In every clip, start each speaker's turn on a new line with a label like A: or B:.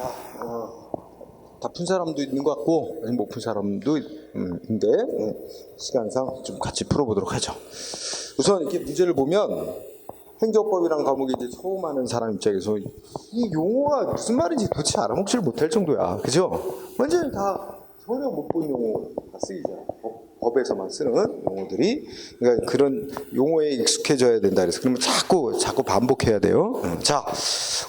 A: 자, 다 푼 사람도 있는 것 같고 못 푼 사람도 있는데 시간상 좀 같이 풀어보도록 하죠. 우선 이렇게 문제를 보면 행정법이란 과목이 이제 처음 하는 사람 입장에서 이 용어가 무슨 말인지 도대체 알아먹지를 못할 정도야, 그죠? 완전히 다 전혀 못 본 용어 다 쓰이잖아. 법에서만 쓰는 용어들이. 그러니까 그런 용어에 익숙해져야 된다 그래서 그러면 자꾸 반복해야 돼요. 자,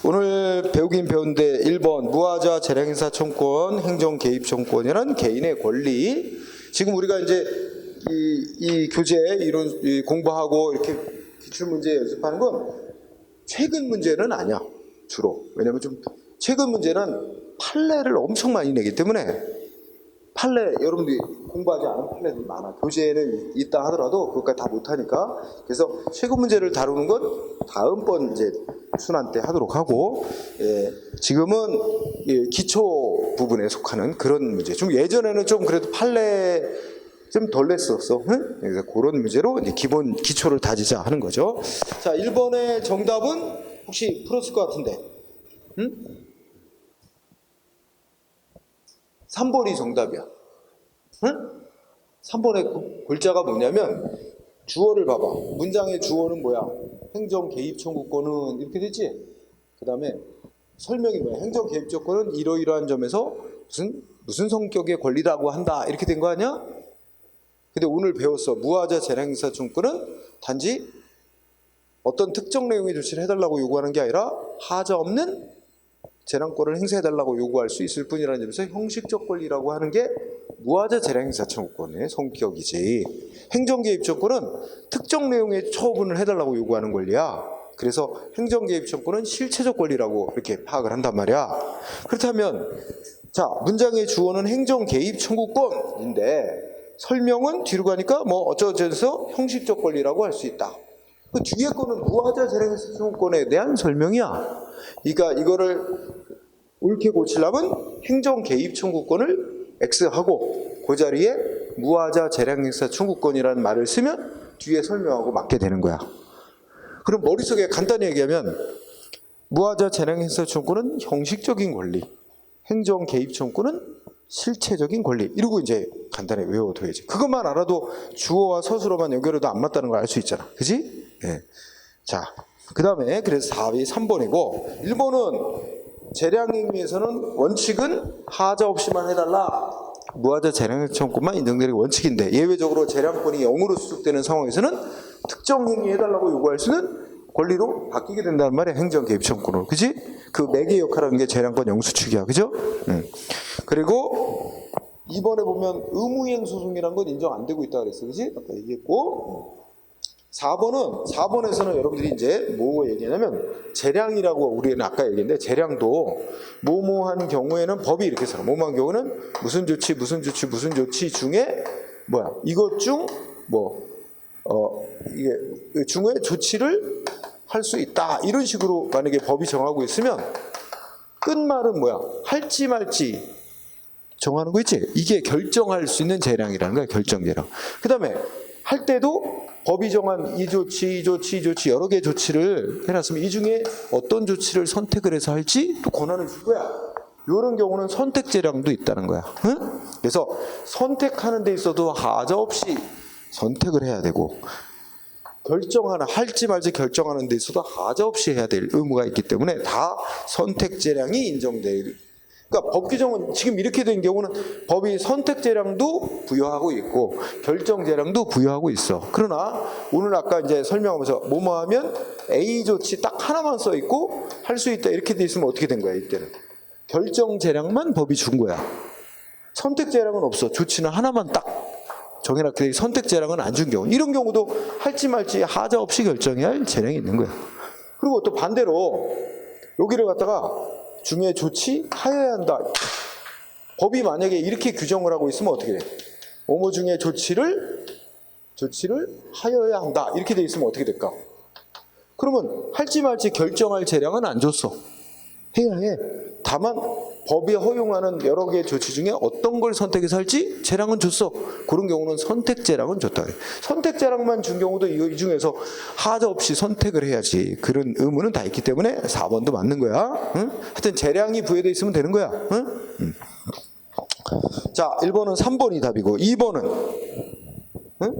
A: 오늘 배우긴 배운데 1번 무하자 재량행사 청구권, 행정 개입 청구권이란 개인의 권리. 지금 우리가 이제 이 교재 이론 공부하고 이렇게 기출 문제 연습하는 건 최근 문제는 아니야, 주로. 왜냐면 좀 최근 문제는 판례를 엄청 많이 내기 때문에 판례, 여러분들이 공부하지 않은 판례들이 많아. 교재는 있다 하더라도 그것까지 다 못하니까. 그래서 최근 문제를 다루는 건 다음번 이제 순환 때 하도록 하고, 지금은 기초 부분에 속하는 그런 문제. 좀 예전에는 좀 그래도 판례 좀 덜 냈었어. 응? 그래서 그런 문제로 이제 기본 기초를 다지자 하는 거죠. 자, 1번의 정답은 혹시 풀었을 것 같은데, 응? 3번이 정답이야. 응? 3번의 골자가 뭐냐면 주어를 봐봐. 문장의 주어는 뭐야? 행정 개입 청구권은 이렇게 됐지? 그 다음에 설명이 뭐야? 행정 개입 청구권은 이러이러한 점에서 무슨 성격의 권리라고 한다. 이렇게 된 거 아니야? 근데 오늘 배웠어. 무하자 재량행사 청구권은 단지 어떤 특정 내용의 조치를 해달라고 요구하는 게 아니라 하자 없는 재량권을 행사해달라고 요구할 수 있을 뿐이라는 점에서 형식적 권리라고 하는 게 무하자 재량행사 청구권의 성격이지, 행정개입 청구권은 특정 내용의 처분을 해달라고 요구하는 권리야. 그래서 행정개입 청구권은 실체적 권리라고 이렇게 파악을 한단 말이야. 그렇다면 자, 문장의 주어는 행정개입 청구권인데 설명은 뒤로 가니까 뭐 어쩌저쩌서 형식적 권리라고 할 수 있다. 그 뒤에 거는 무하자 재량행사 청구권에 대한 설명이야. 그러니까 이거를 옳게 고치려면 행정 개입 청구권을 X하고 그 자리에 무하자 재량행사 청구권이라는 말을 쓰면 뒤에 설명하고 맞게 되는 거야. 그럼 머릿속에 간단히 얘기하면 무하자 재량행사 청구권은 형식적인 권리, 행정 개입 청구권은 실체적인 권리. 이러고 이제 간단히 외워둬야지. 그것만 알아도 주어와 서술어만 연결해도 안 맞다는 걸 알 수 있잖아. 그지? 예. 자, 그 다음에 그래서 4위 3번이고 1번은 재량행위에서는 원칙은 하자 없이만 해달라. 무하자 재량행위 청구권만 인정되는 원칙인데 예외적으로 재량권이 0으로 수축되는 상황에서는 특정 행위 해달라고 요구할 수는 권리로 바뀌게 된다는 말이야. 행정 개입 청구권으로. 그지? 그 매개 역할하는 게 재량권 0수축이야. 그죠? 그리고 2번에 보면 의무이행 소송이라는 건 인정 안 되고 있다 그랬어. 그지? 아까 얘기했고 4번에서는 여러분들이 이제 뭐 얘기하냐면 재량이라고 우리는 아까 얘기했는데 재량도 뭐뭐한 경우에는 법이 이렇게 써. 뭐뭐한 경우는 무슨 조치 중에 뭐야? 이것 중 뭐 이게 중에 조치를 할 수 있다. 이런 식으로 만약에 법이 정하고 있으면 끝말은 뭐야? 할지 말지 정하는 거 있지? 이게 결정할 수 있는 재량이라는 거야. 결정 재량. 그 다음에 할 때도 법이 정한 이 조치 여러 개의 조치를 해놨으면 이 중에 어떤 조치를 선택을 해서 할지 또 권한을 줄 거야. 이런 경우는 선택 재량도 있다는 거야. 응? 그래서 선택하는 데 있어도 하자 없이 선택을 해야 되고 할지 말지 결정하는 데 있어도 하자 없이 해야 될 의무가 있기 때문에 다 선택 재량이 인정돼. 그러니까 법 규정은 지금 이렇게 된 경우는 법이 선택 재량도 부여하고 있고 결정 재량도 부여하고 있어. 그러나 오늘 아까 이제 설명하면서 뭐뭐 하면 A 조치 딱 하나만 써 있고 할 수 있다 이렇게 돼 있으면 어떻게 된 거야? 이때는 결정 재량만 법이 준 거야. 선택 재량은 없어. 조치는 하나만 딱 정해놨기 선택 재량은 안 준 경우, 이런 경우도 할지 말지 하자 없이 결정해야 할 재량이 있는 거야. 그리고 또 반대로 여기를 갖다가 중에 조치하여야 한다. 법이 만약에 이렇게 규정을 하고 있으면 어떻게 돼? 뭐뭐 중에 조치를 하여야 한다. 이렇게 돼 있으면 어떻게 될까? 그러면 할지 말지 결정할 재량은 안 줬어. 해야 해. 다만 법이 허용하는 여러 개의 조치 중에 어떤 걸 선택해서 할지 재량은 줬어. 그런 경우는 선택재량은 줬다. 선택재량만 준 경우도 이 중에서 하자 없이 선택을 해야지. 그런 의무는 다 있기 때문에 4번도 맞는 거야. 응? 하여튼 재량이 부여되어 있으면 되는 거야. 응? 자, 1번은 3번이 답이고 2번은 응?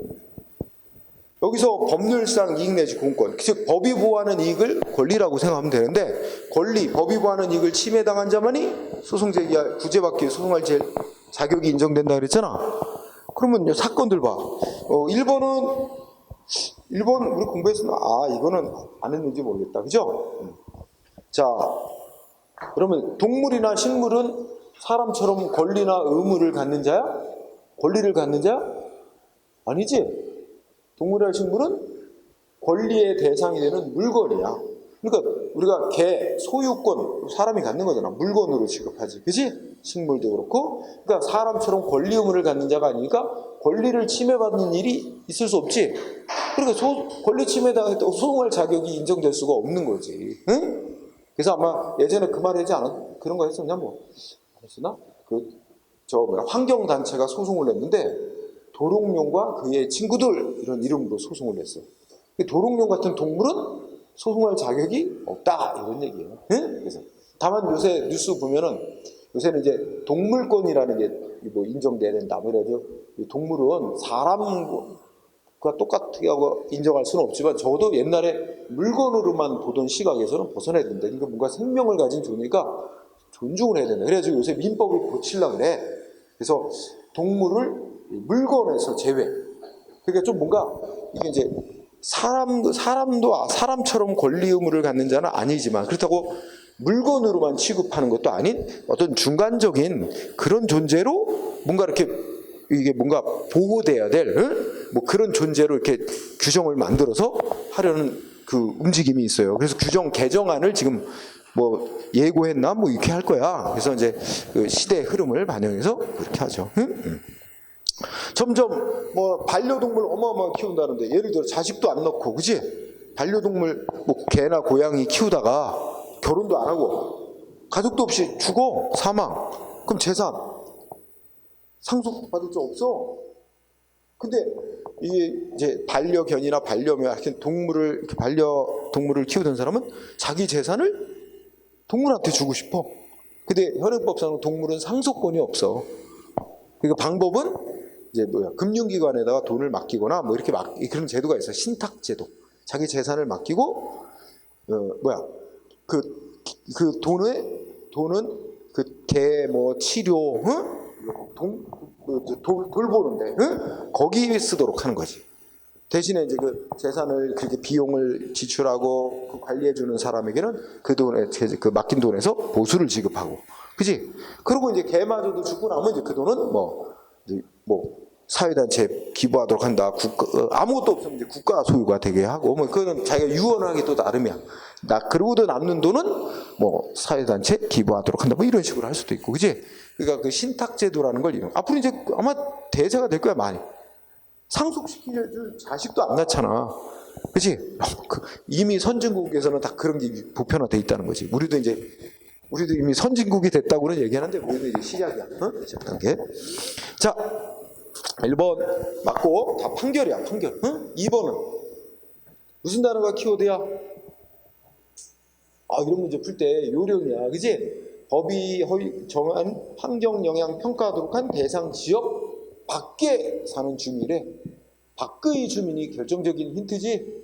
A: 여기서 법률상 이익 내지 공권, 즉 법이 보호하는 이익을 권리라고 생각하면 되는데 권리, 법이 보호하는 이익을 침해당한 자만이 소송 제기할 구제받기 위해 소송할 자격이 인정된다 그랬잖아. 그러면 사건들 봐. 1번은 우리 공부했으면 이거는 안 했는지 모르겠다. 그죠? 자, 그러면 동물이나 식물은 사람처럼 권리나 의무를 갖는 자야? 권리를 갖는 자야? 아니지. 동물이나 식물은 권리의 대상이 되는 물건이야. 그러니까 우리가 개, 소유권, 사람이 갖는 거잖아. 물건으로 취급하지. 그지? 식물도 그렇고. 그러니까 사람처럼 권리 의무를 갖는 자가 아니니까 권리를 침해받는 일이 있을 수 없지. 그러니까 권리 침해당했다고 소송할 자격이 인정될 수가 없는 거지. 응? 그래서 아마 예전에 그 말 하지 않았? 그런 거 했었냐? 뭐 했었나? 환경단체가 소송을 냈는데 도롱뇽과 그의 친구들 이런 이름으로 소송을 냈어. 도롱뇽 같은 동물은 소송할 자격이 없다 이런 얘기예요. 응? 그래서 다만 요새 뉴스 보면은 요새는 이제 동물권이라는 게 뭐 인정돼야 된다. 그래도 동물은 사람과 똑같게 하고 인정할 수는 없지만 적어도 옛날에 물건으로만 보던 시각에서는 벗어나야 된다. 그러니까 뭔가 생명을 가진 존재니까 존중을 해야 된다. 그래가지고 요새 민법을 고치려고 그래. 그래서 동물을 물건에서 제외. 그러니까 좀 뭔가 이게 이제 사람도 사람처럼 권리 의무를 갖는 자는 아니지만 그렇다고 물건으로만 취급하는 것도 아닌 어떤 중간적인 그런 존재로 뭔가 이렇게 이게 뭔가 보호돼야 될 뭐 그런 존재로 이렇게 규정을 만들어서 하려는 그 움직임이 있어요. 그래서 규정 개정안을 지금 뭐 예고했나 뭐 이렇게 할 거야. 그래서 이제 그 시대의 흐름을 반영해서 그렇게 하죠. 점점 뭐 반려동물 어마어마하게 키운다는데 예를 들어 자식도 안 낳고 그지? 반려동물 뭐 개나 고양이 키우다가 결혼도 안 하고 가족도 없이 죽어 사망. 그럼 재산 상속받을 수 없어. 근데 이게 이제 반려견이나 반려묘 같은 반려동물을 키우던 사람은 자기 재산을 동물한테 주고 싶어. 근데 현행법상은 동물은 상속권이 없어. 그러니까 방법은 이제 금융기관에다가 돈을 맡기거나 뭐 이렇게 그런 제도가 있어. 신탁제도. 자기 재산을 맡기고 그 돈은 그 개 뭐 치료 돌보는데 거기에 쓰도록 하는 거지. 대신에 이제 그 재산을 그렇게 비용을 지출하고 그 관리해주는 사람에게는 그 돈에 그 맡긴 돈에서 보수를 지급하고, 그지? 그리고 이제 개마저도 죽고 나면 이제 그 돈은 뭐 사회단체에 기부하도록 한다. 아무것도 없으면 이제 국가 소유가 되게 하고, 뭐 그거는 자기가 유언하기 또 나름이야. 그러고도 남는 돈은 뭐 사회단체 기부하도록 한다. 뭐 이런 식으로 할 수도 있고, 그지? 그러니까 그 신탁제도라는 걸 앞으로 이제 아마 대세가 될 거야 많이. 상속시킬 자식도 안 낳잖아. 그치? 이미 선진국에서는 다 그런 게 보편화돼 있다는 거지. 우리도 이미 선진국이 됐다고는 얘기하는데, 우리도 이제 시작이야. 시작 단계. 자, 1번 맞고, 다 판결이야, 판결. 2번은? 무슨 단어가 키워드야? 이런 문제 풀 때 요령이야. 그치? 법이 정한 환경 영향 평가하도록 한 대상 지역 밖에 사는 주민이래. 밖의 주민이 결정적인 힌트지.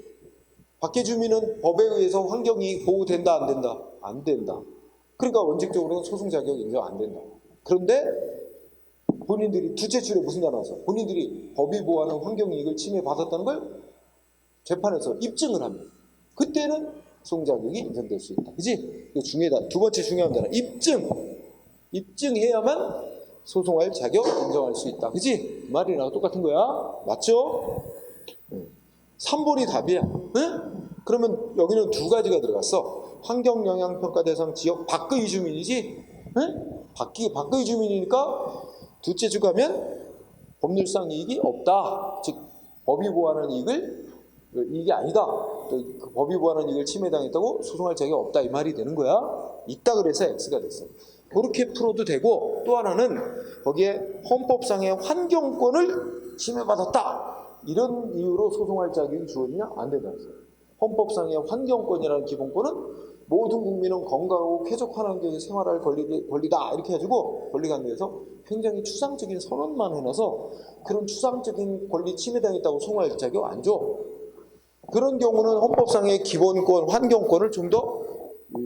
A: 밖의 주민은 법에 의해서 환경이 보호된다 안 된다? 안 된다. 그러니까 원칙적으로는 소송 자격 인정 안 된다. 그런데 본인들이 둘째 줄에 무슨 단어 나왔어? 본인들이 법이 보호하는 환경 이익을 침해받았다는 걸 재판에서 입증을 하면 그때는 소송 자격이 인정될 수 있다. 그지? 두 번째 중요한 단어 입증해야만 소송할 자격 인정할 수 있다. 그지? 말이랑 똑같은 거야. 맞죠? 3번이 답이야. 응? 그러면 여기는 두 가지가 들어갔어. 환경영향평가 대상 지역 밖의 주민이지? 응? 밖의 주민이니까 둘째 주 가면 법률상 이익이 없다. 즉 법이 보호하는 이익이 아니다. 또 그 법이 보호하는 이익을 침해당했다고 소송할 자격이 없다. 이 말이 되는 거야. 있다 그래서 X가 됐어. 그렇게 풀어도 되고, 또 하나는 거기에 헌법상의 환경권을 침해받았다, 이런 이유로 소송할 자격이 주어지냐? 안 된다는 거예요. 헌법상의 환경권이라는 기본권은 모든 국민은 건강하고 쾌적한 환경에 생활할 권리다, 이렇게 해가지고 권리가 안 돼서 굉장히 추상적인 선언만 해놔서 그런 추상적인 권리 침해당했다고 소송할 자격 안 줘. 그런 경우는 헌법상의 기본권, 환경권을 좀 더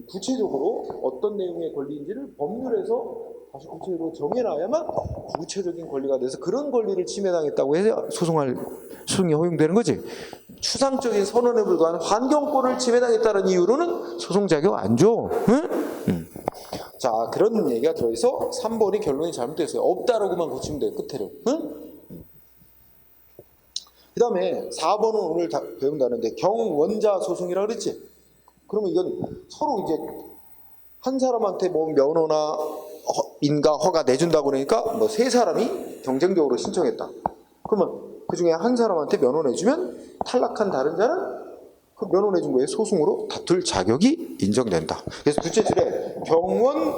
A: 구체적으로 어떤 내용의 권리인지를 법률에서 다시 구체적으로 정해놔야만 구체적인 권리가 돼서 그런 권리를 침해당했다고 해서 소송이 허용되는 거지. 추상적인 선언에 불과한 환경권을 침해당했다는 이유로는 소송 자격 안 줘. 응? 자, 그런 얘기가 들어있어 3번이 결론이 잘못됐어요. 없다라고만 고치면 돼요, 끝에를. 응? 그 다음에 4번은 오늘 배운다는데 경원자 소송이라고 그랬지? 그러면 이건 서로 이제 한 사람한테 뭐 면허나 인가 허가 내준다고 그러니까 뭐 세 사람이 경쟁적으로 신청했다. 그러면 그 중에 한 사람한테 면허 내주면 탈락한 다른 자는 그 면허 내준 거에 소송으로 다툴 자격이 인정된다. 그래서 구체적으로 경원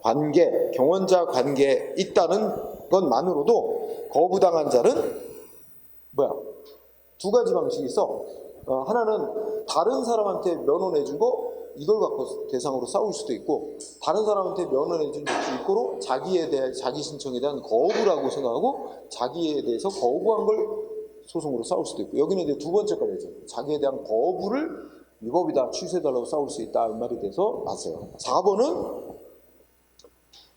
A: 관계, 경원자 관계 있다는 것만으로도 거부당한 자는 두 가지 방식이 있어. 하나는 다른 사람한테 면허 내준 거 이걸 갖고 대상으로 싸울 수도 있고, 다른 사람한테 면허 내준 조건으로 자기에 대한 자기 신청에 대한 거부라고 생각하고 자기에 대해서 거부한 걸 소송으로 싸울 수도 있고, 여기는 이제 두 번째까지 자기에 대한 거부를 위법이다, 취소해달라고 싸울 수 있다, 이 말이 돼서 맞아요. 4번은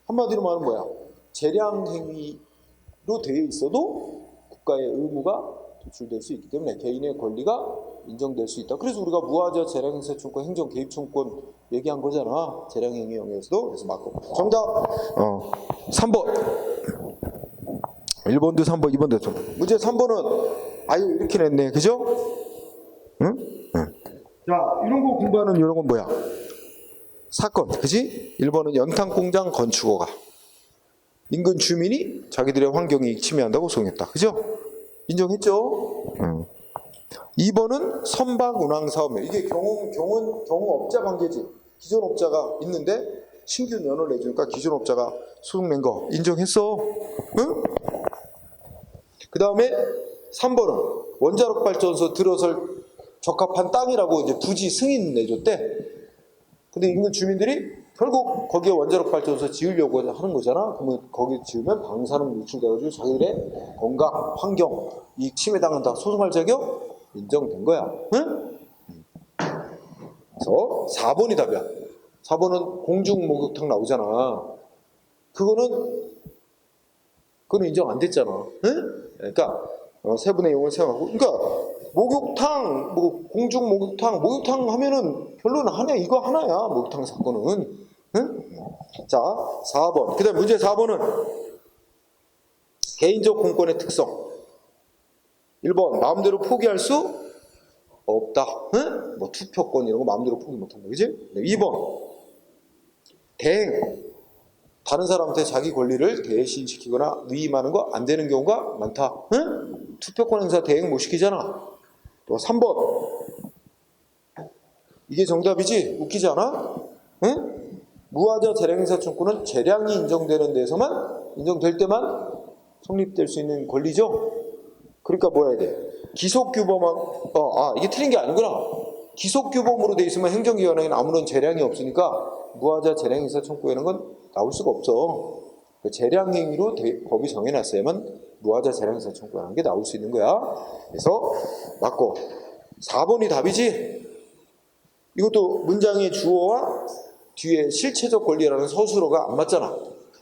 A: 한마디로 말하면 뭐야? 재량행위로 되어 있어도 국가의 의무가 도출될 수 있기 때문에 개인의 권리가 인정될 수 있다. 그래서 우리가 무하자 재량행사청구권, 행정개입청구권 얘기한 거잖아. 재량행위형에서도. 그래서 맞고. 정답 3번. 1번도 3번, 2번도 3번. 문제 3번은 아유 이렇게 냈네. 그죠? 응? 자, 이런 거 공부하는 이런 건 뭐야? 사건. 그지? 1번은 연탄공장 건축허가. 인근 주민이 자기들의 환경이익 침해한다고 소송했다. 그죠? 인정했죠? 2번은 선박 운항 사업. 이게 경험업자 관계지. 기존 업자가 있는데 신규 면허를 내주니까 기존 업자가 소송 낸 거 인정했어. 응? 그 다음에 3번은 원자력 발전소 들어설 적합한 땅이라고 이제 부지 승인 내줬대. 근데 인근 주민들이 결국 거기에 원자력 발전소 지으려고 하는 거잖아. 그러면 거기 지으면 방사능 유출돼가지고 자기들의 건강, 환경, 이익 침해당한다. 소송할 자격 인정된 거야. 응? 그래서 4번이 답이야. 4번은 공중 목욕탕 나오잖아. 그거는 인정 안 됐잖아. 응? 그러니까 세분의 용을 사용하고. 그러니까 목욕탕, 공중 목욕탕 하면은 결론은 하나, 이거 하나야. 목욕탕 사건은. 응? 자, 4번. 그 다음 문제 4번은 개인적 공권의 특성. 1번 마음대로 포기할 수 없다. 응? 뭐 투표권 이런 거 마음대로 포기 못한다. 그지? 2번 대행. 다른 사람한테 자기 권리를 대신시키거나 위임하는 거 안 되는 경우가 많다. 응? 투표권 행사 대행 못 시키잖아. 또 3번. 이게 정답이지? 웃기지 않아? 응? 무하자 재량행사 청구는 재량이 인정되는 데서만, 인정될 때만 성립될 수 있는 권리죠? 그러니까 뭐 해야 돼? 기속규범한, 이게 틀린 게 아니구나. 기속규범으로 돼 있으면 행정기관에는 아무런 재량이 없으니까 무하자 재량행사 청구에는 건 나올 수가 없어. 재량행위로 법이 정해놨어야만 무하자 재량행사 청구하는 게 나올 수 있는 거야. 그래서 맞고 4번이 답이지. 이것도 문장의 주어와 뒤에 실체적 권리라는 서술어가 안 맞잖아.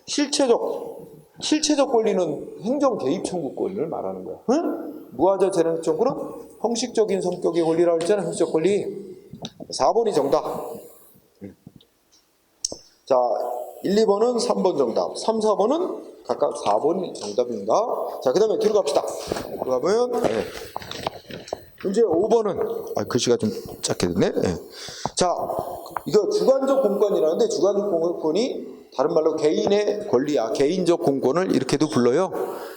A: 실체적 권리는 행정 개입 청구권을 말하는 거야. 응? 무하자 재량 청구는 형식적인 성격의 권리라고 했잖아. 형식적 권리. 4번이 정답. 자, 1, 2번은 3번 정답. 3, 4번은 각각 4번이 정답입니다. 자, 그 다음에 들어갑시다. 들어가면 문제 5번은 글씨가 좀 작게 됐네. 자, 이거 주관적 공권이라는데 주관적 공권이 다른 말로 개인의 권리야. 개인적 공권을 이렇게도 불러요.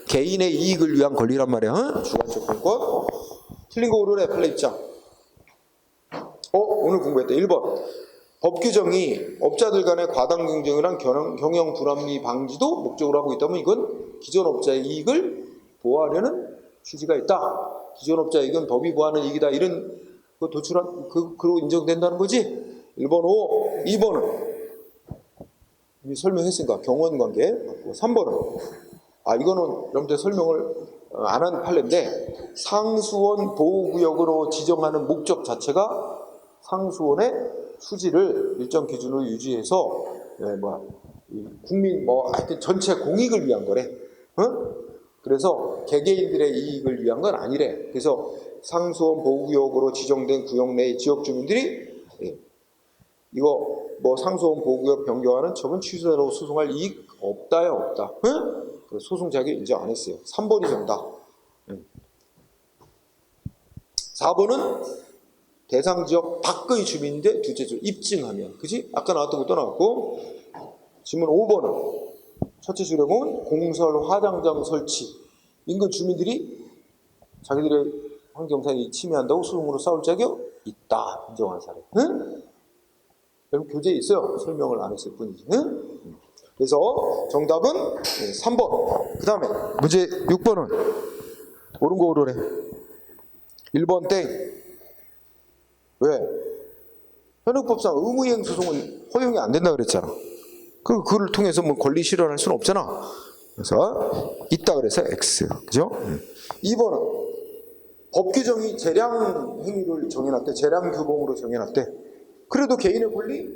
A: 개인의 이익을 위한 권리란 말이야. 응? 주관적 공권. 틀린 거 고르래. 판례 입장. 오늘 공부했다. 1번. 법 규정이 업자들 간의 과당 경쟁이랑 경영 불합리 방지도 목적으로 하고 있다면 이건 기존 업자의 이익을 보호하려는 취지가 있다. 기존 업자 이익은 법이 보호하는 이익이다. 이런 거 도출한 그로 인정된다는 거지. 1번 O, 2번은 이미 설명했으니까 경원관계. 3번은 이거는 여러분들 설명을 안 한 판례인데 상수원 보호구역으로 지정하는 목적 자체가 상수원의 수지를 일정 기준으로 유지해서 국민 하여튼 전체 공익을 위한 거래. 그래서 개개인들의 이익을 위한 건 아니래. 그래서 상수원 보호구역으로 지정된 구역 내 지역 주민들이 이거 상수원 보호구역 변경하는 처분 취소로 소송할 이익 없다야 없다. 그래서 소송 자격 인정 안 했어요. 3번이 정답. 4번은 대상 지역 밖의 주민인데 둘째 줄 입증하면, 그지? 아까 나왔던 것도 나왔고. 질문 5번은 첫째 줄에 보면 공설 화장장 설치 인근 주민들이 자기들의 환경상이 침해한다고 소송으로 싸울 자격 있다. 인정한 사례. 여러분 교재에 있어요. 설명을 안 했을 뿐이지. 그래서 정답은 3번. 그 다음에 문제 6번은 옳은 거 오르래. 1번 땡. 왜? 현행법상 의무이행 소송은 허용이 안 된다 그랬잖아. 그걸 통해서 권리 실현할 수는 없잖아. 그래서 있다 그래서 X. 그죠? 2번은 법 규정이 재량 행위를 정해놨대. 재량 규범으로 정해놨대. 그래도 개인의 권리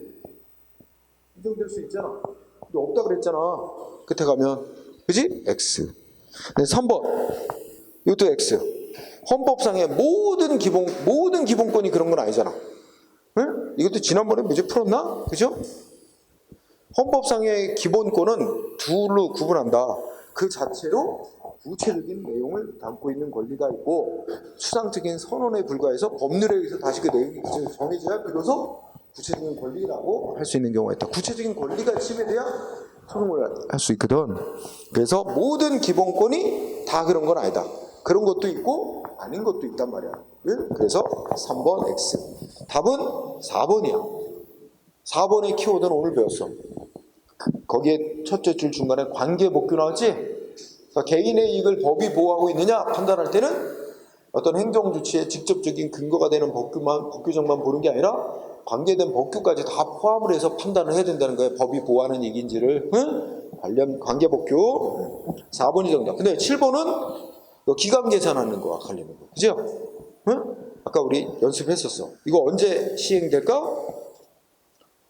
A: 인정될 수 있잖아. 근데 없다 그랬잖아. 끝에 가면. 그지? X. 3번. 이것도 X. 헌법상의 모든 기본권이 그런 건 아니잖아. 응? 이것도 지난번에 문제 풀었나? 그죠? 헌법상의 기본권은 둘로 구분한다. 그 자체로 구체적인 내용을 담고 있는 권리가 있고 추상적인 선언에 불과해서 법률에 의해서 다시 그 내용이 정해져야 비로소 구체적인 권리라고 할 수 있는 경우가 있다. 구체적인 권리가 침해돼야 소송을 할 수 있거든. 그래서 모든 기본권이 다 그런 건 아니다. 그런 것도 있고 아닌 것도 있단 말이야. 그래서 3번 X. 답은 4번이야. 4번의 키워드는 오늘 배웠어. 거기에 첫째 줄 중간에 관계복규 나왔지? 그래서 개인의 이익을 법이 보호하고 있느냐 판단할 때는 어떤 행정조치에 직접적인 근거가 되는 법규정만 보는 게 아니라 관계된 법규까지 다 포함을 해서 판단을 해야 된다는 거예요. 법이 보호하는 이익인지를. 관련 관계복규. 4번이 정답. 근데 7번은 기간 계산하는 거와 관련된 거. 그죠? 아까 우리 연습했었어. 이거 언제 시행될까?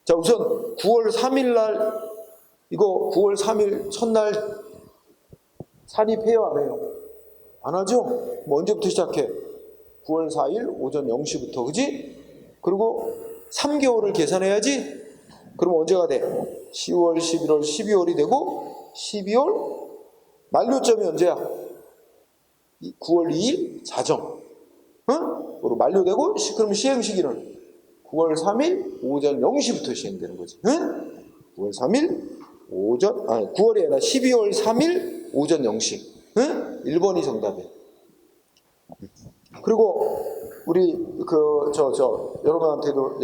A: 자, 우선 9월 3일 날 이거 9월 3일 첫날 산입해요, 안 해요? 안 하죠? 언제부터 시작해? 9월 4일 오전 0시부터, 그지? 그리고 3개월을 계산해야지? 그럼 언제가 돼? 10월, 11월, 12월이 되고 12월 만료점이 언제야? 9월 2일 자정. 그리고 만료되고 그럼 시행시기는 9월 3일 오전 0시부터 시행되는 거지. 9월 3일 오전 9월이 아니라 12월 3일 오전 0시. 1번이 정답이에요. 그리고 우리 여러분한테도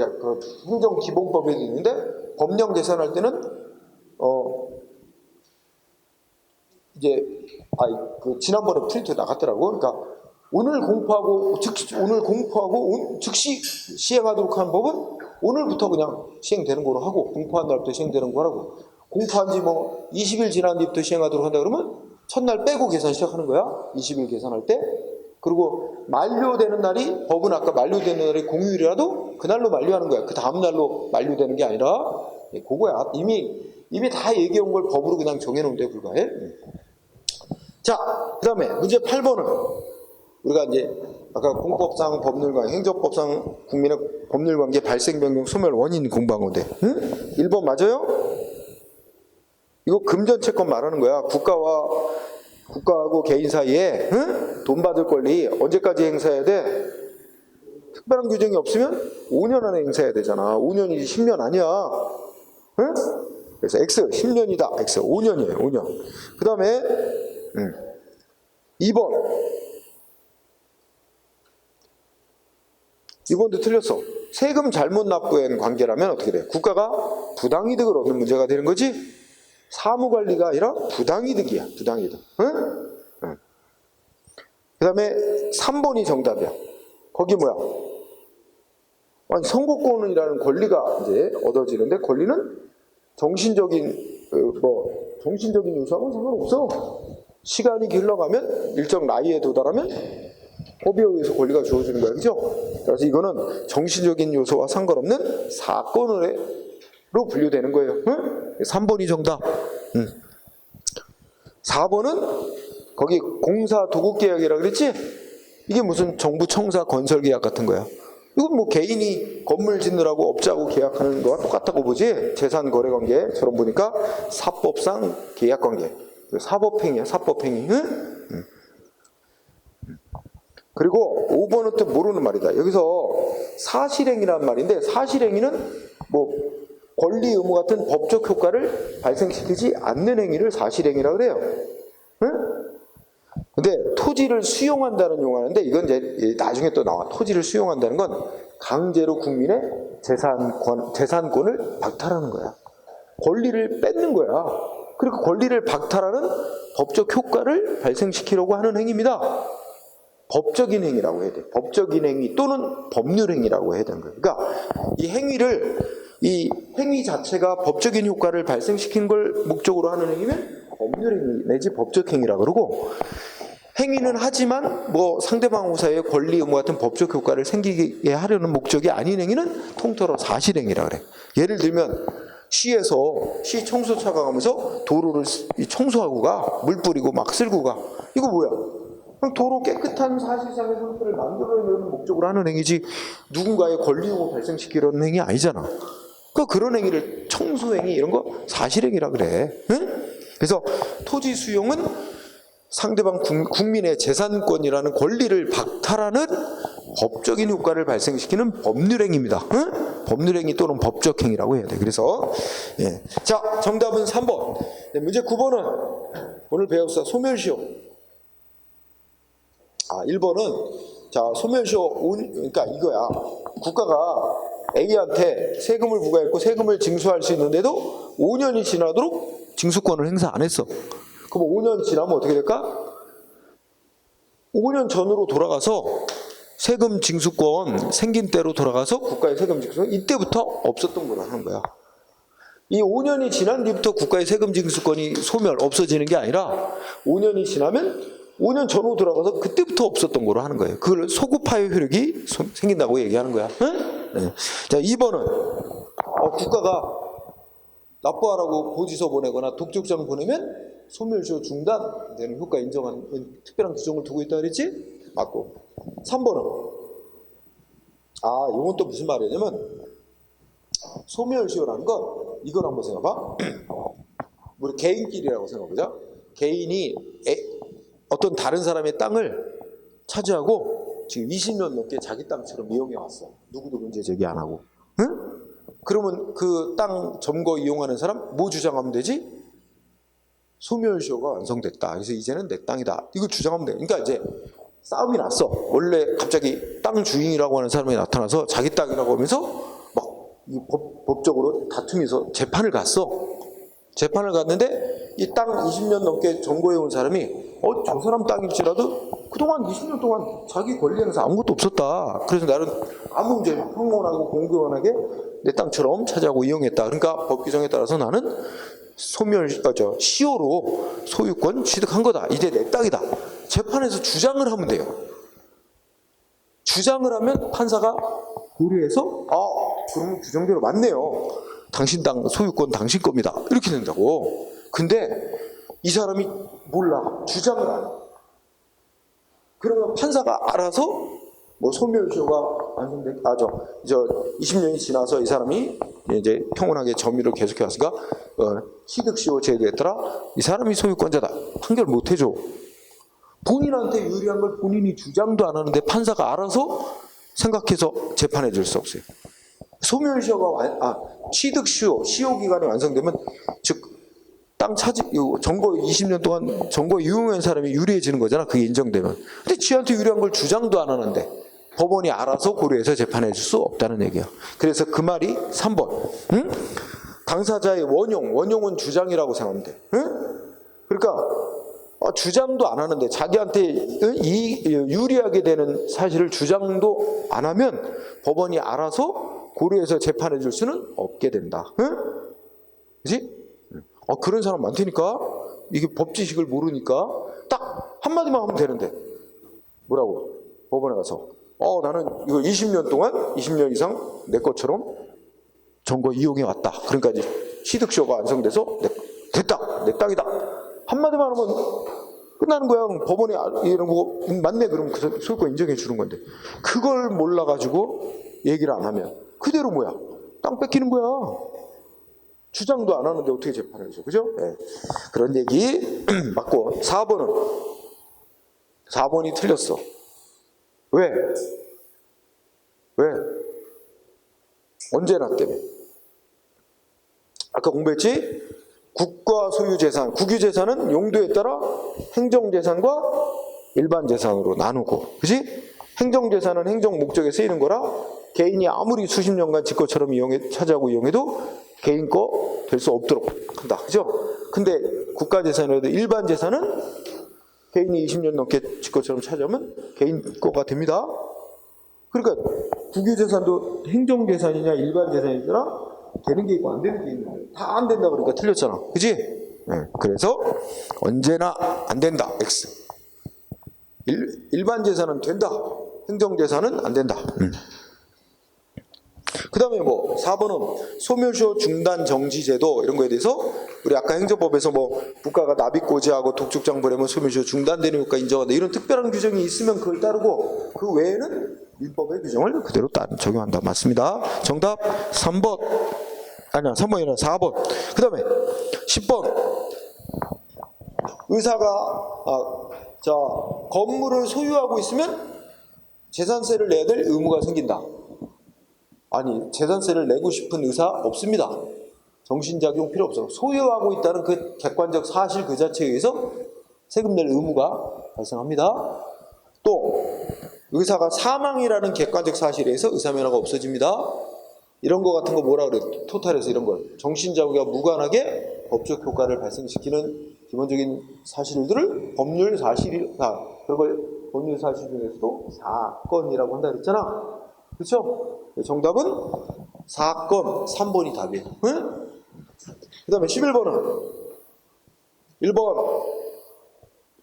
A: 행정기본법에도 있는데 법령 계산할 때는 이제 지난번에 프린트 나갔더라고. 그러니까 오늘 공포하고 즉시 시행하도록 하는 법은 오늘부터 그냥 시행되는 거로 하고, 공포한 날부터 시행되는 거라고. 공포한 지 20일 지난 뒤부터 시행하도록 한다 그러면 첫날 빼고 계산 시작하는 거야. 20일 계산할 때. 그리고 만료되는 날이, 법은 아까 만료되는 날이 공휴일이라도 그날로 만료하는 거야. 그 다음 날로 만료되는 게 아니라. 그거야. 이미 다 얘기해온 걸 법으로 그냥 정해놓은 데 불과해. 자, 그 다음에 문제 8번은 우리가 이제 아까 공법상 법률관계, 행정법상 국민의 법률관계 발생 변경 소멸 원인 공부한 건데 1번 맞아요? 이거 금전채권 말하는 거야. 국가하고 개인 사이에 돈 받을 권리 언제까지 행사해야 돼? 특별한 규정이 없으면 5년 안에 행사해야 되잖아. 5년이지 10년 아니야. 그래서 X 10년이다. X 5년이에요. 5년. 그 다음에 2번. 이번도 틀렸어. 세금 잘못 납부한 관계라면 어떻게 돼요? 국가가 부당이득을 얻는 문제가 되는 거지 사무관리가 아니라 부당이득이야. 부당이득. 응? 응. 그 다음에 3번이 정답이야. 거기 뭐야? 아니, 선거권이라는 권리가 이제 얻어지는데 권리는 정신적인 요소하고는 상관없어. 시간이 흘러가면 일정 나이에 도달하면 법에 의해서 권리가 주어지는 거야. 그죠? 그래서 이거는 정신적인 요소와 상관없는 사건으로 분류되는 거예요. 응? 3번이 정답. 4번은 거기 공사 도급계약이라 그랬지? 이게 무슨 정부 청사 건설 계약 같은 거야. 이건 뭐 개인이 건물 짓느라고 업자하고 계약하는 거와 똑같다고 보지. 재산 거래 관계처럼 보니까 사법상 계약 관계. 사법행위야, 사법행위. 응? 그리고 5번은 또 모르는 말이다. 여기서 사실행위란 말인데 사실행위는 뭐 권리 의무 같은 법적 효과를 발생시키지 않는 행위를 사실행위라고 그래요. 응? 근데 토지를 수용한다는 용어인데 이건 이제 나중에 또 나와. 토지를 수용한다는 건 강제로 국민의 재산권을 박탈하는 거야. 권리를 뺏는 거야. 그리고 권리를 박탈하는 법적 효과를 발생시키려고 하는 행위입니다. 법적인 행위라고 해야 돼. 법적인 행위 또는 법률 행위라고 해야 되는 거예요. 그러니까 이 행위 자체가 법적인 효과를 발생시키는 걸 목적으로 하는 행위면 법률 행위 내지 법적 행위라고 그러고 행위는 하지만 뭐 상대방 사이의 권리 의무 같은 법적 효과를 생기게 하려는 목적이 아닌 행위는 통틀어 사실행위라 그래. 예를 들면 시에서 시 청소차가 가면서 도로를 청소하고 가, 물 뿌리고 막 쓸고 가. 이거 뭐야? 도로 깨끗한 사실상의 상태를 만들어내는 목적으로 하는 행위지 누군가의 권리 의무 발생시키려는 행위 아니잖아. 그런 행위를 청소행위 이런 거 사실행위라 그래. 응? 그래서 토지 수용은 상대방 국민의 재산권이라는 권리를 박탈하는 법적인 효과를 발생시키는 법률행위입니다. 응? 법률행위 또는 법적행위라고 해야 돼. 그래서 자 정답은 3번. 문제 9번은 오늘 배웠어. 소멸시효. 1번은 자 소멸시효 그러니까 이거야. 국가가 A한테 세금을 부과했고 세금을 징수할 수 있는데도 5년이 지나도록 징수권을 행사 안 했어. 그럼 5년 지나면 어떻게 될까? 5년 전으로 돌아가서 세금 징수권 생긴 때로 돌아가서 국가의 세금 징수권 이때부터 없었던 거라 하는 거야. 이 5년이 지난 뒤부터 국가의 세금 징수권이 없어지는 게 아니라 5년이 지나면 5년 전으로 돌아가서 그때부터 없었던 거로 하는 거예요. 그걸 소급파의 효력이 생긴다고 얘기하는 거야. 응? 네. 자, 2번은 국가가 납부하라고 고지서 보내거나 독촉장 보내면 소멸시효 중단되는 효과 인정한 특별한 규정을 두고 있다 그랬지? 맞고. 3번은 이건 또 무슨 말이냐면 소멸시효라는 건 이걸 한번 생각해봐. 우리 개인끼리라고 생각해보자. 개인이 어떤 다른 사람의 땅을 차지하고 지금 20년 넘게 자기 땅처럼 이용해 왔어. 누구도 문제 제기 안 하고. 응? 그러면 그 땅 점거 이용하는 사람 뭐 주장하면 되지? 소멸시효가 완성됐다. 그래서 이제는 내 땅이다. 이거 주장하면 돼. 그러니까 이제 싸움이 났어. 원래 갑자기 땅 주인이라고 하는 사람이 나타나서 자기 땅이라고 하면서 막 법적으로 다툼에서 재판을 갔어. 재판을 갔는데 이 땅 20년 넘게 점거해 온 사람이 저 사람 땅일지라도 그동안 20년 동안 자기 권리 행사 아무것도 없었다. 그래서 나는 아무 문제 평온하고 공평하게 내 땅처럼 차지하고 이용했다. 그러니까 법 규정에 따라서 나는 시효로 소유권 취득한 거다. 이제 내 땅이다. 재판에서 주장을 하면 돼요. 주장을 하면 판사가 고려해서 그러면 규정대로 맞네요. 당신 땅 소유권 당신 겁니다. 이렇게 된다고. 근데 이 사람이 몰라. 주장을 안 해. 그러면 판사가 알아서 뭐 소멸시효가 완성된 20년이 지나서 이 사람이 이제 평온하게 점유를 계속해 왔으니까 취득시효 제도에 따라 이 사람이 소유권자다. 판결 못 해줘. 본인한테 유리한 걸 본인이 주장도 안 하는데 판사가 알아서 생각해서 재판해 줄 수 없어요. 소멸시효가 취득시효 시효 기간이 완성되면 즉 땅 점거 20년 동안 점거 이용한 사람이 유리해지는 거잖아. 그게 인정되면. 근데 지한테 유리한 걸 주장도 안 하는데 법원이 알아서 고려해서 재판해 줄 수 없다는 얘기야. 그래서 그 말이 3번. 응? 당사자의 원용은 주장이라고 생각하면 돼. 응? 그러니까 주장도 안 하는데 자기한테 유리하게 되는 사실을 주장도 안 하면 법원이 알아서 고려해서 재판해 줄 수는 없게 된다. 응? 그지? 그런 사람 많다니까? 이게 법 지식을 모르니까 딱 한마디만 하면 되는데 뭐라고? 법원에 가서 나는 이거 20년 동안 20년 이상 내 것처럼 점거 이용해 왔다. 그러니까 이제 취득서가 완성돼서 됐다. 내 땅이다. 한마디만 하면 끝나는 거야. 법원이 이런 거 맞네. 그러면 그 소유권 인정해 주는 건데 그걸 몰라가지고 얘기를 안 하면 그대로 뭐야? 땅 뺏기는 거야. 주장도 안 하는데 어떻게 재판을 해줘? 그죠? 네. 그런 얘기 맞고 4번이 틀렸어. 왜? 언제나 때문에. 아까 공부했지? 국가 소유재산, 국유재산은 용도에 따라 행정재산과 일반재산으로 나누고, 그지? 행정재산은 행정 목적에 쓰이는 거라 개인이 아무리 수십 년간 지 것처럼 차지하고 이용해도 개인 거 될 수 없도록 한다. 그죠? 근데 국가재산이라도 일반재산은 개인이 20년 넘게 지 것처럼 차지하면 개인 거가 됩니다. 그러니까 국유재산도 행정재산이냐 일반재산이냐 되는 게 있고 안 되는 게 있는 다 안 된다 그러니까 틀렸잖아. 그지? 네. 그래서 언제나 안 된다. X. 일반재산은 된다. 행정재산은 안 된다. 그 다음에 4번은 소멸시효 중단 정지 제도 이런 거에 대해서 우리 아까 행정법에서 국가가 납입고지하고 독촉장부하면 소멸시효 중단되는 효과 인정한다. 이런 특별한 규정이 있으면 그걸 따르고 그 외에는 민법의 규정을 그대로 적용한다. 맞습니다. 정답 3번. 아니야, 3번이 아니라 4번. 그 다음에 10번. 의사가 건물을 소유하고 있으면 재산세를 내야 될 의무가 생긴다. 아니, 재산세를 내고 싶은 의사 없습니다. 정신작용 필요 없어. 소유하고 있다는 그 객관적 사실 그 자체에 의해서 세금 낼 의무가 발생합니다. 또 의사가 사망이라는 객관적 사실에 의해서 의사면허가 없어집니다. 이런 거 같은 거 뭐라 그래? 토탈에서 이런 걸 정신작용과 무관하게 법적 효과를 발생시키는 기본적인 사실들을 법률 사실 중에서도 사건이라고 한다 그랬잖아. 그렇죠? 정답은 사건 3번이 답이에요. 응? 그 다음에 11번은 1번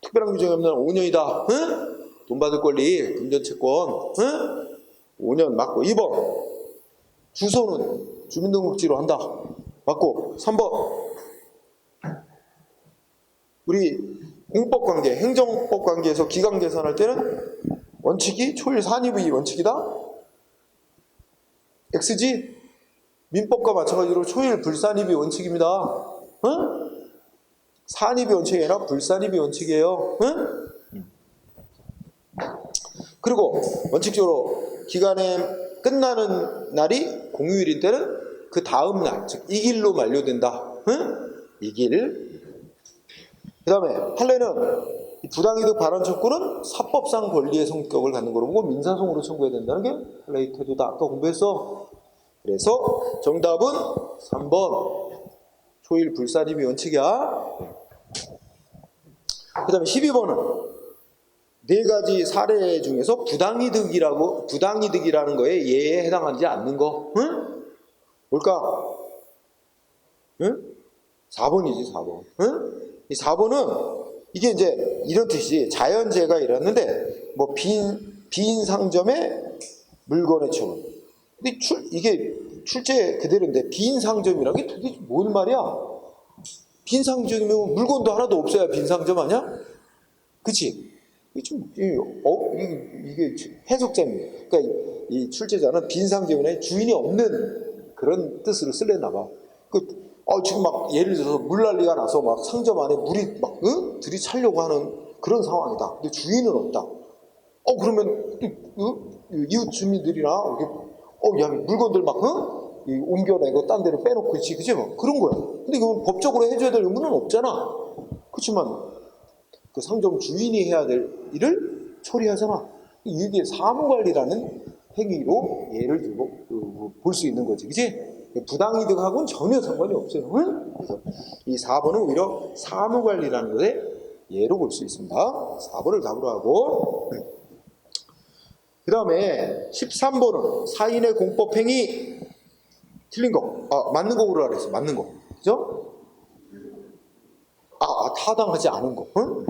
A: 특별한 규정이 없는 5년이다. 응? 돈 받을 권리, 금전채권 5년 맞고 2번 주소는 주민등록지로 한다. 맞고 3번 우리 공법관계, 행정법관계에서 기강 계산할 때는 원칙이 초일 산입의 원칙이다. X지? 민법과 마찬가지로 초일 불산입의 원칙입니다. 응? 산입의 원칙이 아니라 불산입의 원칙이에요. 응? 그리고 원칙적으로 기간에 끝나는 날이 공휴일인 때는 그 다음 날, 즉 이 길로 만료된다. 응? 이 길. 그 다음에 판례는 부당이득 발언 촉구는 사법상 권리의 성격을 갖는 거로 보고 민사소송으로 청구해야 된다는 게 판례의 태도다. 아까 공부했어. 그래서 정답은 3번 초일 불산입의 원칙이야. 그 다음에 12번은 네 가지 사례 중에서 부당이득이라는 거에 예에 해당하지 않는 거. 응? 뭘까? 응? 4번이지 4번. 응? 이 4번은 이게 이제 이런 뜻이지. 자연재해가 일어났는데 빈 상점에 물건의 처분. 근데 이게 출제 그대로인데 빈 상점이라는 게 도대체 뭔 말이야? 빈 상점이면 물건도 하나도 없어야 빈 상점 아니야? 그치? 이게 해석자입니다. 그러니까 이 출제자는 빈 상점에 주인이 없는 그런 뜻으로 쓸려나 봐. 지금 막 예를 들어서 물난리가 나서 막 상점 안에 물이 막 들이차려고 하는 그런 상황이다. 근데 주인은 없다. 그러면 이웃 주민들이나 야 물건들 막 옮겨내고 딴 데로 빼놓고 그치 뭐 그런 거야. 근데 그건 법적으로 해줘야 될 의무는 없잖아. 그렇지만 그 상점 주인이 해야 될 일을 처리하잖아. 이게 사무관리라는 행위로 예를 들고 볼 수 있는 거지, 그지? 부당이득하고는 전혀 상관이 없어요. 응? 그래서 이 4번은 오히려 사무관리라는 것에 예로 볼 수 있습니다. 4번을 답으로 하고, 그 다음에 13번은 사인의 공법행위 틀린 거, 맞는 거 고르라 그랬어. 맞는 거, 그죠? 타당하지 않은 거. 응?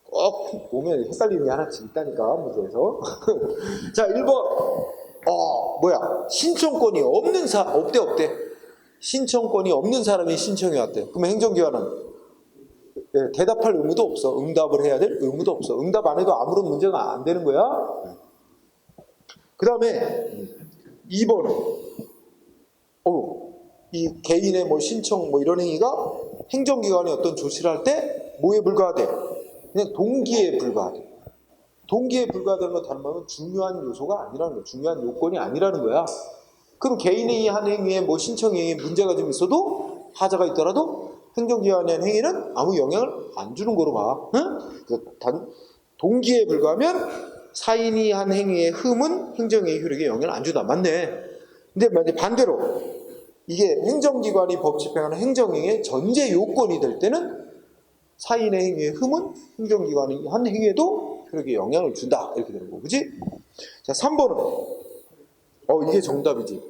A: 꼭 보면 헷갈리는 게 하나씩 있다니까, 문제에서. 자, 1번. 신청권이 없는 없대. 신청권이 없는 사람이 신청해 왔대. 그러면 행정기관은 대답할 의무도 없어. 응답을 해야 될 의무도 없어. 응답 안 해도 아무런 문제가 안 되는 거야. 그 다음에 2번은 이 개인의 뭐 신청 뭐 이런 행위가 행정기관이 어떤 조치를 할 때 뭐에 불과하대? 그냥 동기에 불과하대. 동기에 불과하다는 건 다른 말로 중요한 요소가 아니라는 거야. 중요한 요건이 아니라는 거야. 그럼 개인이 한 행위에 뭐 신청 행위에 문제가 좀 있어도 하자가 있더라도 행정기관의 한 행위는 아무 영향을 안 주는 거로 봐. 응? 단 동기에 불과하면 사인이 한 행위의 흠은 행정의 효력에 영향을 안 주다. 맞네. 근데 만약 반대로 이게 행정기관이 법 집행하는 행정행위의 전제 요건이 될 때는 사인의 행위의 흠은 행정기관이 한 행위에도 효력에 영향을 준다. 이렇게 되는 거, 그지? 자, 3번은 이게 정답이지.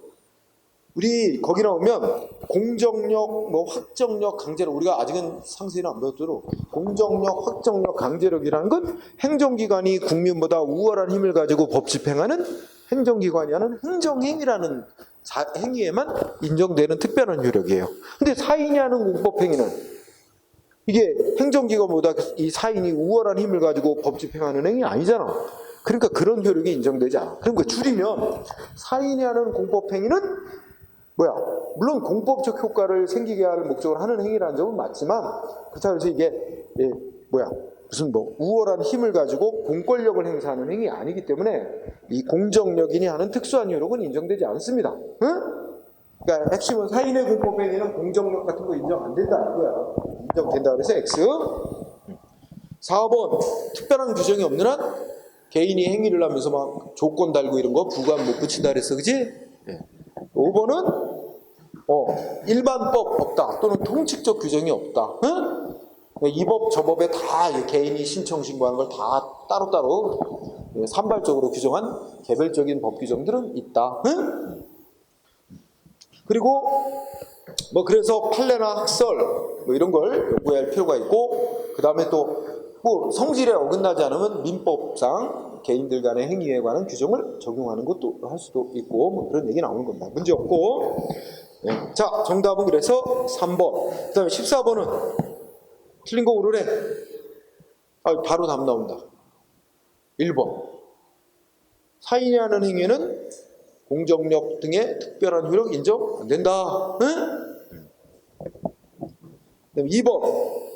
A: 우리 거기 나오면 공정력, 뭐 확정력, 강제력, 우리가 아직은 상세히는 안 배웠도록 공정력, 확정력, 강제력이라는 건 행정기관이 국민보다 우월한 힘을 가지고 법 집행하는 행정기관이 하는 행정행위라는 행위에만 인정되는 특별한 효력이에요. 근데 사인이 하는 공법행위는 이게 행정기관보다 이 사인이 우월한 힘을 가지고 법 집행하는 행위 아니잖아. 그러니까 그런 효력이 인정되지 않아. 그러니까 줄이면 사인이 하는 공법행위는 물론 공법적 효과를 생기게 할 목적으로 하는 행위라는 점은 맞지만, 그래서 이게 무슨 우월한 힘을 가지고 공권력을 행사하는 행위 아니기 때문에 이 공정력인이 하는 특수한 효력은 인정되지 않습니다. 응? 그러니까 핵심은 사인의 공법행위는 공정력 같은 거 인정 안 된다 이거야. 인정된다 그래서 X. 4번 특별한 규정이 없는 한 개인이 행위를 하면서 막 조건 달고 이런 거 부관 못 붙인다 그랬어, 그지? 5번은 일반법 없다 또는 통칙적 규정이 없다. 응? 이 법 저 법에 다 개인이 신청 신고하는 걸 다 따로따로 산발적으로 규정한 개별적인 법 규정들은 있다. 응? 그리고 그래서 판례나 학설 이런 걸 연구할 필요가 있고, 그 다음에 또 성질에 어긋나지 않으면 민법상 개인들 간의 행위에 관한 규정을 적용하는 것도 할 수도 있고 그런 얘기 나오는 겁니다. 문제 없고. 네. 자, 정답은 그래서 3번. 그 다음에 14번은 틀린 거 고르래. 바로 답 나온다. 1번. 사인이 하는 행위는 공정력 등의 특별한 효력 인정 안 된다. 응? 2번.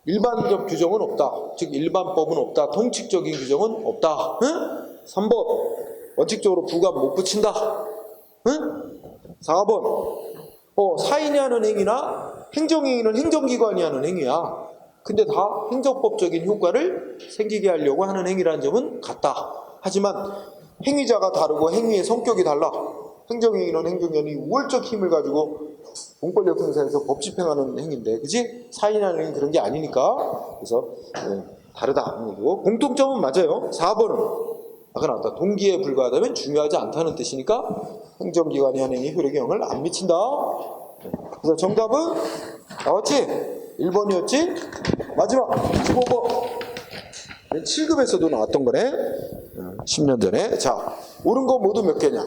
A: 일반적 규정은 없다. 즉 일반법은 없다. 통칙적인 규정은 없다. 응? 3번. 원칙적으로 부관 못 붙인다. 응? 4번. 사인이 하는 행위나 행정행위는 행정기관이 하는 행위야. 근데 다 행정법적인 효과를 생기게 하려고 하는 행위라는 점은 같다. 하지만 행위자가 다르고 행위의 성격이 달라. 행정행위는 행정연이 우월적 힘을 가지고 공권력 행사에서 법 집행하는 행위인데, 그지? 사인하는 행위는 그런 게 아니니까. 그래서 다르다. 공통점은 맞아요. 4번은 아까 나왔다. 동기에 불과하다면 중요하지 않다는 뜻이니까 행정기관이 하는 행위 효력에 영향을 안 미친다. 그래서 정답은 나왔지? 1번이었지? 마지막 15번. 7급에서도 나왔던 거네. 10년 전에. 자, 옳은 거 모두 몇 개냐?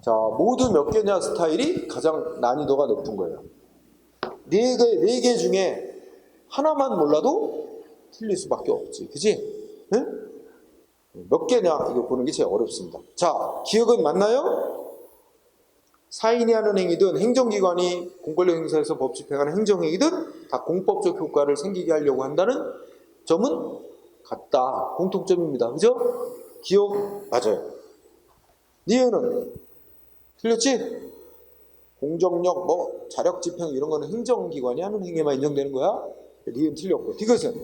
A: 자, 모두 몇 개냐 스타일이 가장 난이도가 높은 거예요. 네 개 중에 하나만 몰라도 틀릴 수밖에 없지. 그지? 응? 몇 개냐 이거 보는 게 제일 어렵습니다. 자, 기억은 맞나요? 사인이 하는 행위든 행정기관이 공권력 행사에서 법 집행하는 행정행위든 다 공법적 효과를 생기게 하려고 한다는 점은 같다. 공통점입니다. 그죠? 기억 맞아요. 니은은 틀렸지? 공정력, 자력 집행 이런 거는 행정기관이 하는 행위만 인정되는 거야. 니은 틀렸고, 디귿은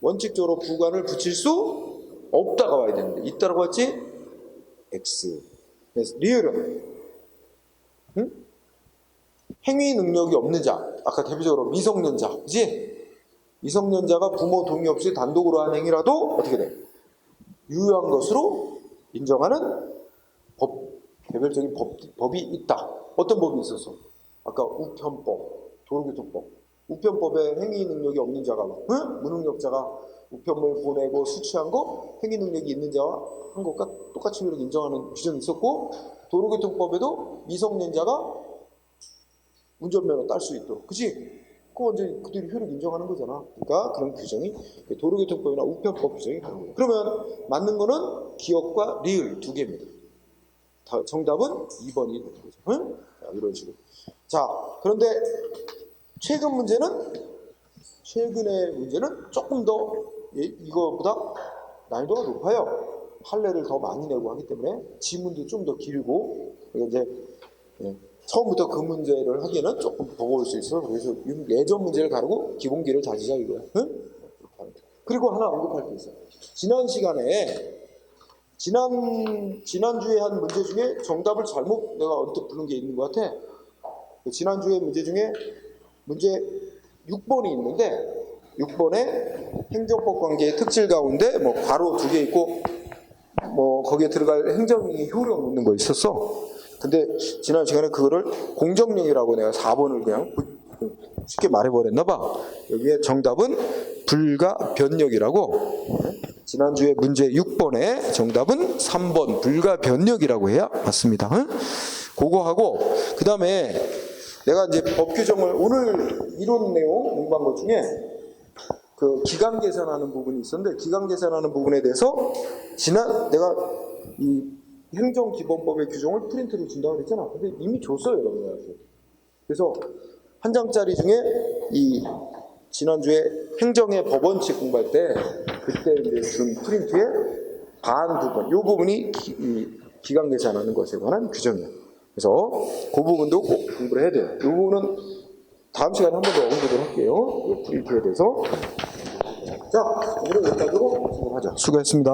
A: 원칙적으로 부관을 붙일 수 없다가 와야 되는데 있다라고 왔지? X. 그래서 리을은 응? 행위 능력이 없는 자. 아까 대표적으로 미성년자, 그지? 미성년자가 부모 동의 없이 단독으로 한 행위라도 어떻게 돼? 유효한 것으로 인정하는 개별적인 법이 있다. 어떤 법이 있었어? 아까 우편법, 도로교통법. 우편법에 행위 능력이 없는 자가 응? 무능력자가 우편물 보내고 수취한 거 행위 능력이 있는 자와 한 것과 똑같이 이렇게 인정하는 규정이 있었고, 도로교통법에도 미성년자가 운전면허 딸 수 있도록, 그치? 그거 완전히 그들이 효력 인정하는 거잖아. 그러니까 그런 규정이 도로교통법이나 우편법 규정이 다른 거예요. 그러면 맞는 거는 기억과 리을 두 개입니다. 정답은 2번이 되는 거죠. 응? 자, 이런 식으로. 자, 그런데 최근의 문제는 조금 더 이거보다 난이도가 높아요. 판례를 더 많이 내고 하기 때문에 지문도 좀 더 길고, 이제 처음부터 그 문제를 하기에는 조금 버거울 수 있어요. 그래서 예전 문제를 가르고 기본기를 다지자 이거야. 응? 그리고 하나 언급할 게 있어요. 지난 시간에 지난주에 한 문제 중에 정답을 잘못 내가 언뜻 부른 게 있는 것 같아. 지난주에 문제 중에 문제 6번이 있는데 6번에 행정법 관계의 특질 가운데 뭐 괄호 2개 있고 뭐 거기에 들어갈 행정이 효력 있는 거 있었어. 근데 지난 시간에 그거를 공정력이라고 내가 4번을 그냥 쉽게 말해버렸나 봐. 여기에 정답은 불가변력이라고. 지난주에 문제 6번에 정답은 3번 불가변력이라고 해야 맞습니다. 응? 그거 하고 그 다음에 내가 이제 법 규정을 오늘 이론 내용 공부한 것 중에 그 기간 계산하는 부분이 있었는데, 기간 계산하는 부분에 대해서 내가 이 행정기본법의 규정을 프린트로 준다고 그랬잖아. 근데 이미 줬어요, 여러분들한테. 그래서 한 장짜리 중에 이 지난주에 행정의 법원칙 공부할 때 그때 이제 준 프린트의 반 부분, 이 부분이 기간 계산하는 것에 관한 규정이에요. 그래서 그 부분도 꼭 공부를 해야 돼요. 이 부분은 다음 시간에 한 번 더 언급을 할게요. 이 프린트에 대해서. 자, 오늘은 여기까지로 진행하죠. 수고했습니다.